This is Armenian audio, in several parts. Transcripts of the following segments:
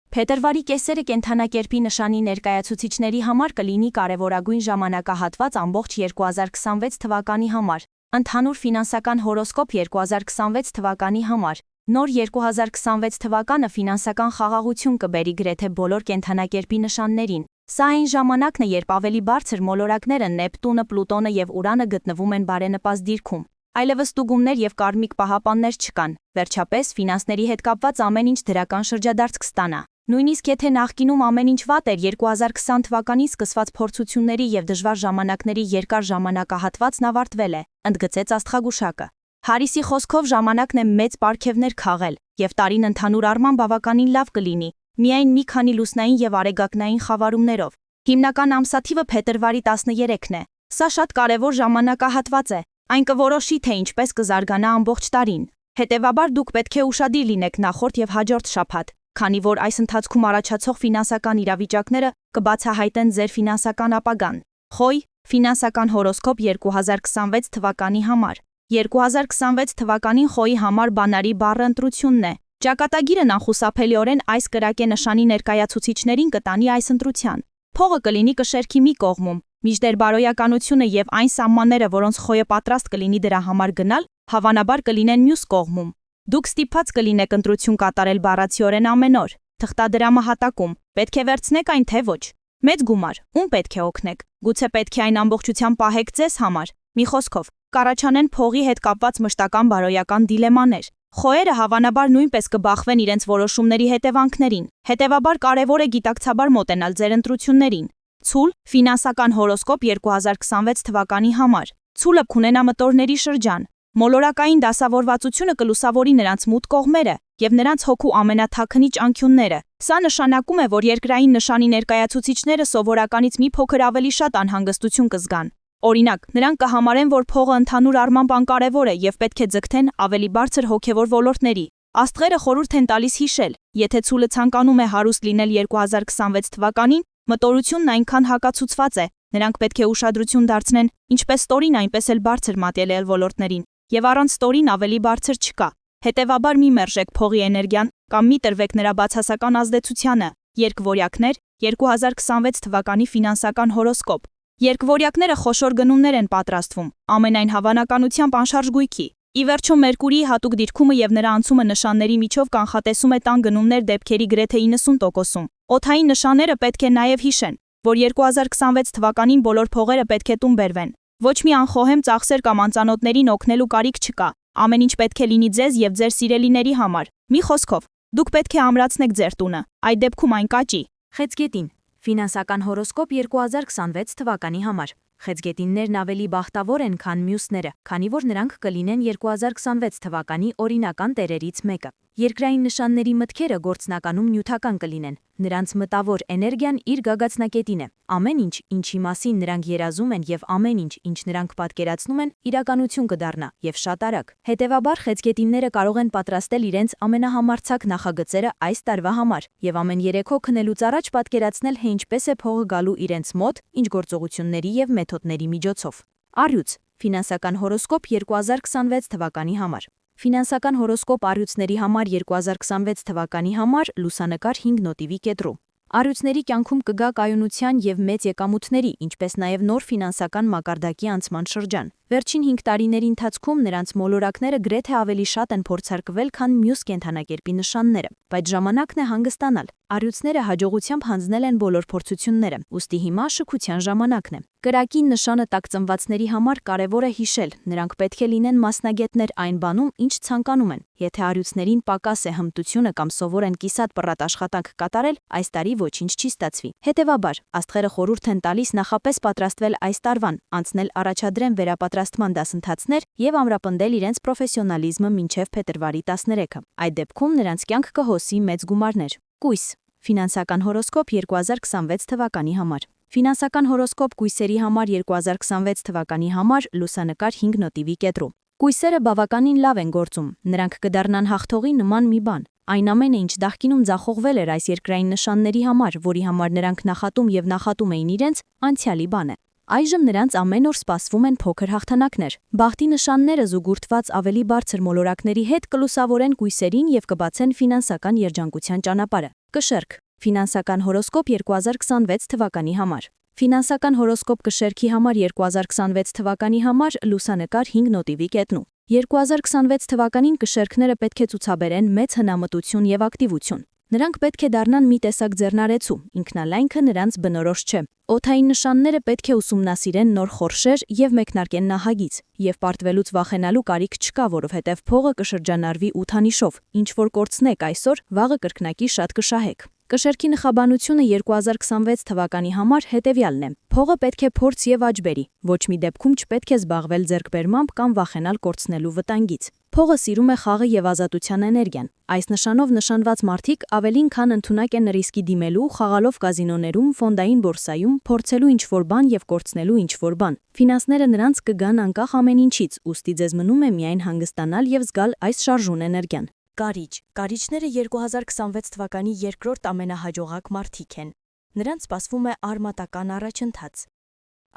Փետրվարի կեսերը կենդանակերպի նշանի ներկայացուցիչների համար կլինի կարևորագույն ժամանակահատված ամբողջ 2026 թվականի համար։ Ընդհանուր ֆինանսական հորոսկոպ 2026 թվականի համար։ Նոր 2026 թվականը ֆինանսական խաղաղություն կբերի գրեթե բոլոր կենդանակերպի նշաններին։ Սա այն ժամանակն է, երբ ավելի բարձր մոլորակները Նեպտունը, Պլուտոնը եւ Ուրանը գտնվում են բարենպաստ դիրքում։ Այլևս ստուգումներ եւ կարմիկ պահապաններ չկան։ Վերջապես, ֆինանսների հետ կապված ամեն ինչ դրական շրջադարձ կստանա։ Նույնիսկ եթե նախկինում ամեն ինչ վատ էր, 2020 թվականին սկսված փորձությունների եւ դժվար ժամանակների երկար ժամանակահատվածն ավարտվել է, ընդգծեց աստղագուշակը։ Հարիսի խոսքով ժամանակն է մեծ պարգևներ քաղել, եւ տարին ընդհանուր առմամբ բավականին լավ կլինի, միայն մի քանի լուսնային եւ արեգակնային խավարումներով։ Հիմնական ամսաթիվը փետրվարի 13-ն է։ Սա շատ կարևոր ժամանակահատված է։ Այն կորոշի, թե ինչպես կզարգանա ամբողջ տարին։ Հետևաբար դուք պետք է ուշադիր լինեք նախորդ եւ հաջորդ շաբաթ, քանի որ այս ընթացքում առաջացող ֆինանսական իրավիճակները կբացահայտեն ձեր ֆինանսական ապագան։ Խոյ, ֆինանսական հորոսկոպ 2026 թվականի համար։ 2026 թվականին Խոյի համար բանարի բառը ընտրությունն է։ Ճակատագիրն անխուսափելիորեն այս կրակե նշանի ներկայացուցիչներին կտանի այս ընտրության։ Փողը կլինի կշերքի մի կողմում, մինչդեռ բարոյականությունը եւ այն սահմանները, որոնց Խոյը պատրաստ կլինի դրա համար գնալ, հավանաբար կլինեն մյուս կողմում։ Դուք ստիպված կլինեք ընտրություն կատարել բառացիորեն ամեն օր։ Թղթադրամը հատակում, պետք է վերցնեք այն թե ոչ։ Մեծ գումար, ում պետք է օգնեք։ Գուցե պետք է այն ամբողջությամբ պահեք ձեզ համար։ Մի խոսքով, կառաջանեն փողի հետ կապված մշտական բարոյական դիլեմաներ։ Խոյերը հավանաբար նույնպես կբախվեն իրենց որոշումների հետևանքներին։ Հետևաբար կարևոր է գիտակցաբար մոտենալ ձեր ընտրություններին։ Ցուլ, ֆինանսական հորոսկոպ 2026 թվականի համար։ Ցուլը կունենա մտորների շրջան։ Մոլորակային դասավորվածությունը կլուսավորի նրանց մութ կողմերը եւ նրանց հոգու ամենաթաքնիչ անկյունները։ Սա նշանակում է, որ երկրային նշանի ներկայացուցիչները սովորականից մի փոքր ավելի շատ անհանգստություն կզգան։ Օրինակ, նրանք կհամարեն, որ փողը ընդհանուր առմամբ անկարևոր է եւ պետք է ձգտեն ավելի բարձր հոգեվոր ոլորտների։ Աստղերը խորհուրդ են տալիս հիշել, եթե ցուլը ցանկանում է հարուստ լինել 2026 թվականին, մտորությունն այնքան հակացուցված է, նրանք պետք է ուշադրություն դարձնեն ինչպես ստորին, այնպես էլ բարձր մատերիալ ոլորտներին, եւ առանց ստորին ավելի բարձր չկա։ Հետևաբար մի մերժեք փողի էներգիան կամ մի տրվեք նրա բացասական ազդեցությանը։ Երկվորյակներ 2026 թվականի ֆինանսական հորոսկոպ։ Երկվորյակները խոշոր գնումներ են պատրաստվում, ամենայն հավանականությամբ անշարժ գույքի։ Ի վերջո Մերկուրիի հատուկ դիրքումը եւ նրա անցումը նշանների միջով կանխատեսում է տան գնումներ դեպքերի գրեթե 90%-ում։ Օդային նշանները պետք է նաեւ հիշեն, որ 2026 թվականին բոլոր փողերը պետք է տուն բերվեն։ Ոչ մի անխոհեմ ծախսեր կամ անծանոթներին օգնելու կարիք չկա։ Ամեն ինչ պետք է լինի ձեզ եւ ձեր սիրելիների համար։ Մի խոսքով, դուք պետք է ամրացնեք ձեր տունը։ Այդ դեպքում այն կաճի։ Խեցգետին, ֆինանսական հորոսկոպ 2026 թվականի համար։ Խեցգետիններն ավելի բախտավոր են, քան մյուսները, քանի որ նրանք կլինեն 2026 թվականի օրինական տերերից մեկը։ Երկրային նշանների մտքերը գործնականում նյութական կլինեն։ Նրանց մտավոր էներգիան իր գագաթնակետին է։ Ամեն ինչ, ինչի մասին նրանք երազում են եւ ամեն ինչ, ինչ նրանք պատկերացնում են, իրականություն կդառնա եւ շատ արագ։ Հետևաբար խեցգետինները կարող են պատրաստել իրենց ամենահամարձակ նախագծերը այս տարվա համար եւ ամեն երեկո քնելուց առաջ պատկերացնել, թե ինչպես է փողը գալու իրենց մոտ, ինչ գործողությունների եւ մեթոդների միջոցով։ Առյուծ, ֆինանսական հորոսկոպ 2026 թվականի համար։ Ֆինանսական հորոսկոպ առյուծների համար 2026 թվականի համար լուսանկար 5 նոտիվի կետրու։ Առյուծների կյանքում կգա կայունության եւ մեծ եկամուտների, ինչպես նաեւ նոր ֆինանսական մակարդակի անցման շրջան։ Վերջին 5 տարիների ընթացքում նրանց մոլորակները գրեթե ավելի շատ են փորձարկվել, քան մյուս կենդանակերպի նշանները, բայց ժամանակն է հանգստանալ։ Առյուծները հաջողությամբ հանձնել են բոլոր փորձությունները, ուստի հիմա շքության ժամանակն է։ Կրակի նշանը տակ ծնվածների համար կարևոր է հիշել, նրանք պետք է լինեն մասնագետներ այն բանում, ինչ ցանկանում են։ Եթե առյուծներին պակաս է հմտությունը կամ սովոր են կիսատ պռատ աշխատանք կատարել, այս տարի ոչինչ չի ստացվի։ Հետևաբար, աստղերը խորհուրդ են տալիս նախապես պատրաստվել այս տարվան, անցնել առաջադրեն վերապատրաստման դասընթացներ եւ ամրապնդել իրենց պրոֆեսիոնալիզմը մինչեւ փետրվարի 13-ը։ Այդ դեպքում նրանց կյանք կհոսի մեծ գումարներ։ Կույս, ֆինանսական հորոսկոպ 2026 թվականի համար։ Ֆինանսական հորոսկոպ կույսերի համար 2026 թվականի համար լուսանկար 5 նոտիվի կետրու։ Կույսերը բավականին լավ են գործում, նրանք կդառնան հաղթողի նման մի բան։ Այն ամենը, ինչ դահկինում ձախողվել էր այս երկրային նշանների համար, որի համար նրանք նախատում եւ նախատում էին իրենց, անցյալի բան է։ Այժմ նրանց ամեն օր սպասվում են փոքր հաղթանակներ։ Բախտի նշանները զուգուրդված ավելի բարձր մոլորակների հետ կլուսավորեն կույսերին եւ կբացեն ֆինանսական երջանկության ճանապարհը։ Կշերք. Ֆինանսական հորոսկոպ 2026 թվականի համար։ Ֆինանսական հորոսկոպ կշերքի համար 2026 թվականի համար լուսանկար 5 նոտիվի կետնու։ 2026 թվականին կշերքները պետք է ցուցաբերեն մեծ հնամտություն եւ ակտիվություն։ Նրանք պետք է դառնան մի տեսակ ձեռնարեցու, ինքնալայնքը նրանց բնորոշ չէ։ Օդային նշանները պետք է ուսումնասիրեն նոր խորշեր եւ մեկնարկեն նախագիծ, եւ պարտվելուց վախենալու կարիք չկա, որովհետեւ փողը կշրջանառվի 8-անիշով, ինչ որ կորցնեք այսօր, վաղը կրկնակի շատ կշահեք։ Կշերքի նախաբանությունը 2026 թվականի համար հետևյալն է. փողը պետք է փորձ եւ աճ բերի, ոչ մի դեպքում չպետք է զբաղվել ձեռքբերմամբ կամ վախենալ կորցնելու վտանգից։ Փողը սիրում է խաղը եւ ազատության էներգիան։ Այս նշանով նշանված մարդիկ ավելին քան ընդունակ են ռիսկի դիմելու, խաղալով կազինոներում, ֆոնդային բորսայում, փորձելու ինչ-որ բան եւ կորցնելու ինչ-որ բան։ Ֆինանսները նրանց կգան անկախ ամեն ինչից, ուստի ձեզ մնում է միայն հանգստանալ եւ զգալ այս շարժուն էներգիան։ Կարիճ. Կարիճները 2026 թվականի երկրորդ ամենահաջողակ մարդիկ են։ Նրանց սպասվում է արմատական առաջընթաց։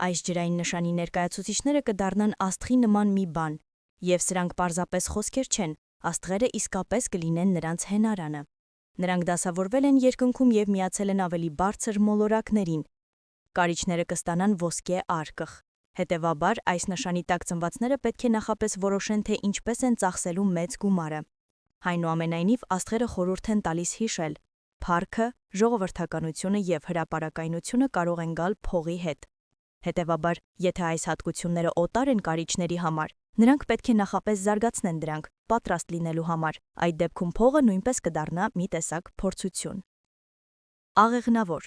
Այս ջրային նշանի ներկայացուցիչները կդառնան աստղի նման մի բան, եւ սրանք պարզապես խոսքեր չեն, աստղերը իսկապես կլինեն նրանց հենարանը։ Նրանք դասավորվել են երկնքում եւ միացել են ավելի բարձր մոլորակներին։ Կարիճները կստանան ոսկե արկղ։ Հետևաբար, այս նշանի տակ ծնվածները պետք է նախապես որոշեն, թե ինչպես են ծախսելու մեծ գումարը։ Այնուամենայնիվ, աստղերը խորհուրդ են տալիս հիշել. փառքը, ժողովրդականությունը եւ հրապարակայնությունը կարող են գալ փողի հետ։ Հետևաբար, եթե այս հատկությունները օտար են կարիճների համար, նրանք պետք է նախապես զարգացնեն դրանք, պատրաստ լինելու համար։ Այդ դեպքում փողը նույնպես կդառնա մի տեսակ փորձություն։ Աղեղնավոր.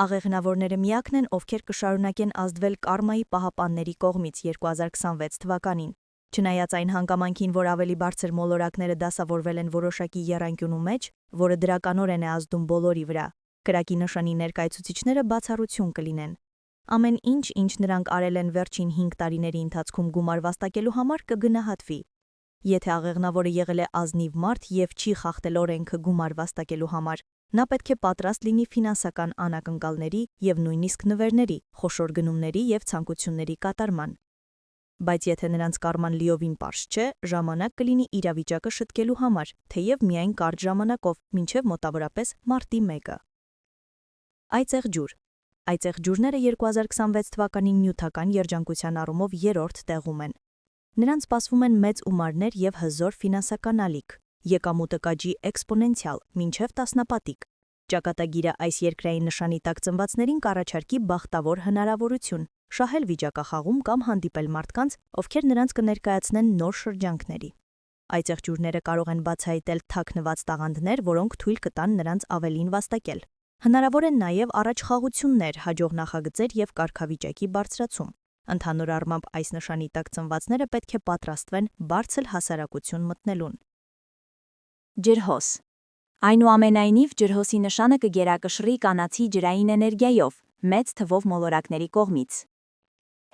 Աղեղնավորները միակն են, ովքեր կշարունակեն ազդվել կարմայի պահապանների կողմից 2026 թվականին։ Չնայած այն հանգամանքին, որ ավելի բարձր մոլորակները դասավորվել են որոշակի եռանկյունու մեջ, որը դրականորեն է ազդում բոլորի վրա, կրակի նշանի ներկայացուցիչները բացառություն կլինեն։ Ամեն ինչ նրանք արել են վերջին 5 տարիների ընթացքում գումար վաստակելու համար կգնահատվի։ Եթե աղեղնավորը եղել է ազնիվ մարդ եւ չի խախտել օրենքը գումար վաստակելու համար, նա պետք է պատրաստ լինի ֆինանսական անակնկալների եւ նույնիսկ նվերների, խոշոր գնումների եւ ցանկությունների կատարման։ Բայց եթե նրանց կարման լիովին պարզ չէ, ժամանակ կլինի իրավիճակը շտկելու համար, թեև միայն կարճ ժամանակով, մինչև մոտավորապես մարտի 1-ը։ Այծեղ ջուր. Այծեղ ջուրները 2026 թվականին նյութական երջանկության առումով երրորդ տեղում են։ Նրանց սպասվում են մեծ ումարներ եւ հզոր ֆինանսական ալիք, եկամուտը կաճի էքսպոնենցիալ, մինչև տասնապատիկ։ Ճակատագիրը այս երկրային նշանի տակ ծնվածներին կառաջարկի բախտավոր հնարավորություն, շահել վիճակախաղում կամ հանդիպել մարդկանց, ովքեր նրանց կներկայացնեն նոր շրջանքների։ Այծեղ ջուրները կարող են բացահայտել թաքնված տաղանդներ, որոնք թույլ կտան նրանց ավելին վաստակել։ Հնարավոր են նաև առաջխաղություններ, հաջող նախագծեր եւ կարգավիճակի բարձրացում։ Ընդհանուր առմամբ այս նշանի տակ ծնվածները պետք է պատրաստվեն բարձր հասարակություն մտնելուն։ Ջրհոս. Այնուամենայնիվ ջրհոսի նշանը կգերակշռի կանացի ջրային էներգիայով, մեծ թվով մոլորակների կողմից։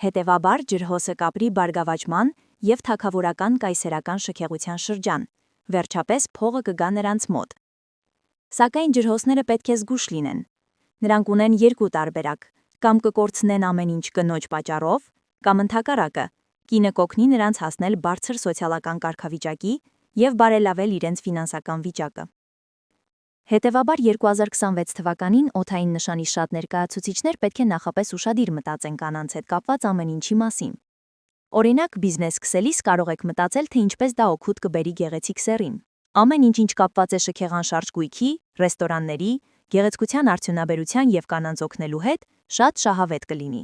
Հետևաբար ջրհոսը կապրի բարգավաճման եւ թագավորական կայսերական շքեղության շրջան, վերջապես փողը կգա նրանց մոտ։ Սակայն ջրհոսները պետք է զգուշ լինեն։ Նրանք ունեն երկու տարբերակ, կամ կկորցնեն ամեն ինչ կնոջ պատճառով, կամ ընդհակառակը, կինը կօգնի նրանց հասնել բարձր սոցիալական կարգավիճակի եւ բարելավել իրենց ֆինանսական վիճակը։ Հետևաբար 2026 թվականին օդային նշանի շատ ներկայացուցիչներ պետք է նախապես ուշադիր մտածեն կանանց հետ կապված ամեն ինչի մասին։ Օրինակ, բիզնես սկսելիս կարող եք մտածել, թե ինչպես դա օգուտ կբերի գեղեցիկ սեռին։ Ամեն ինչ կապված է շքեղանշարժ գույքի, ռեստորանների, գեղեցկության արդյունաբերության եւ կանանց օգնելու հետ, շատ շահավետ կլինի։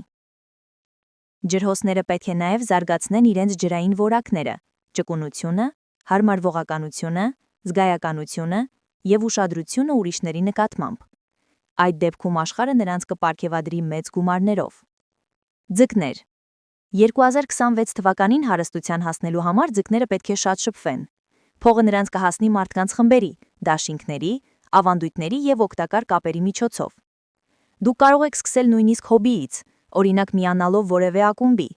Ջրհոսները պետք է նաեւ զարգացնեն իրենց ջրային որակները, ճկունությունը, հարմարվողականությունը, զգայականությունը եւ ուշադրությունը ուրիշների նկատմամբ։ Այդ դեպքում աշխարհը նրանց կպարգևադրի մեծ գումարներով։ Ձկներ. 2026 թվականին հարստության հասնելու համար ձկները պետք է շատ շփվեն։ Փողը նրանց կհասնի մարդկանց խմբերի, դաշինքների, ավանդույթների եւ օգտակար կապերի միջոցով։ Դուք կարող եք սկսել նույնիսկ հոբիից, օրինակ միանալով որևէ ակումբի։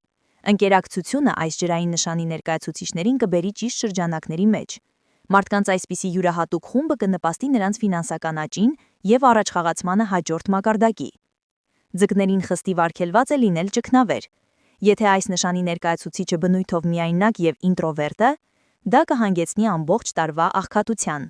Ընկերակցությունը այս ջրային նշանի ներկայացուցիչներին կբերի ճիշտ շրջանակների մեջ։ Մարդկանց այսպիսի յուրահատուկ խումբը կնպաստի նրանց ֆինանսական աճին եւ առաջխաղացմանը հաջորդ մակարդակի։ Ձկներին խստիվ արգելված է լինել ճգնավեր։ Եթե այս նշանի ներկայացուցիչը բնույթով միայնակ եւ ինտրովերտ է, դա կհանգեցնի ամբողջ տարվա աղքատության։